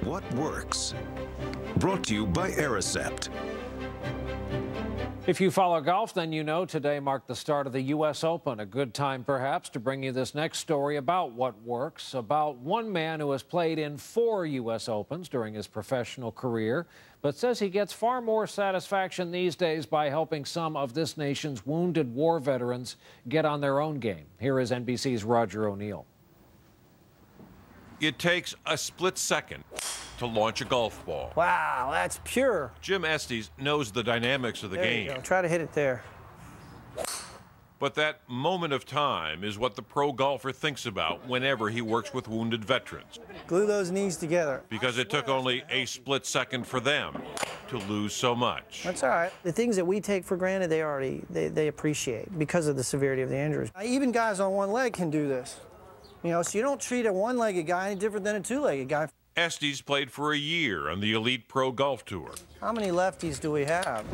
What works? Brought to you by Aricept. If you follow golf, then you know today marked the start of the U.S. Open. A good time, perhaps, to bring you this next story about what works, about one man who has played in 4 U.S. Opens during his professional career, but says he gets far more satisfaction these days by helping some of this nation's wounded war veterans get on their own game. Here is NBC's Roger O'Neill. It takes a split second to launch a golf ball. Wow, that's pure. Jim Estes knows the dynamics of the game. You go. Try to hit it there. But that moment of time is what the pro golfer thinks about whenever he works with wounded veterans. Glue those knees together. Because it took only a split second for them to lose so much. That's all right. The things that we take for granted, they appreciate because of the severity of the injuries. Even guys on one leg can do this. You know, so you don't treat a one-legged guy any different than a two-legged guy. Estes played for a year on the Elite Pro Golf Tour. How many lefties do we have?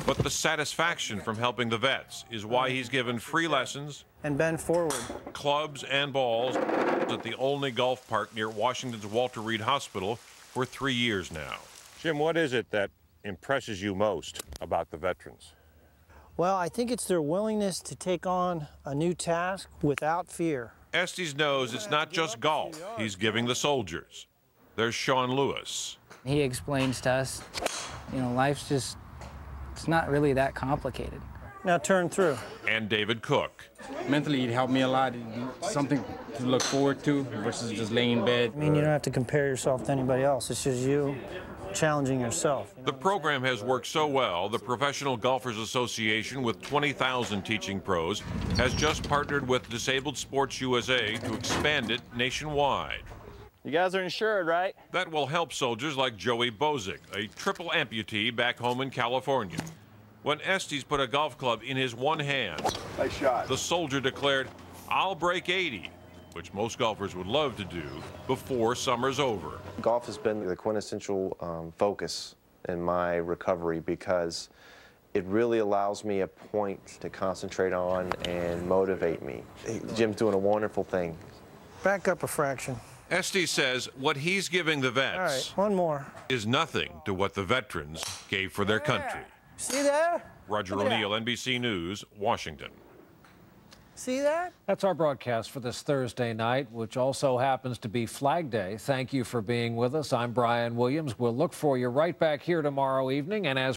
But the satisfaction from helping the vets is why he's given free lessons and bend forward. Clubs and balls at the Olney Golf Park near Washington's Walter Reed Hospital for 3 years now. Jim, what is it that impresses you most about the veterans? Well, I think it's their willingness to take on a new task without fear. Estes knows it's not just golf he's giving the soldiers. There's Sean Lewis. He explains to us, you know, life's just, it's not really that complicated. Now turn through. And David Cook. Mentally, it helped me a lot. Something to look forward to versus just laying in bed. I mean, you don't have to compare yourself to anybody else. It's just you challenging yourself. The program has worked so well, the Professional Golfers Association, with 20,000 teaching pros, has just partnered with Disabled Sports USA to expand it nationwide. You guys are insured, right? That will help soldiers like Joey Bozick, a triple amputee back home in California. When Estes put a golf club in his one hand, nice shot. The soldier declared, "I'll break 80," which most golfers would love to do before summer's over. Golf has been the quintessential focus in my recovery because it really allows me a point to concentrate on and motivate me. Jim's doing a wonderful thing. Back up a fraction. Estes says what he's giving the vets all right, one more. Is nothing to what the veterans gave for their country. See there? Roger O'Neill, NBC News, Washington. See that? That's our broadcast for this Thursday night, which also happens to be Flag Day. Thank you for being with us. I'm Brian Williams. We'll look for you right back here tomorrow evening. And as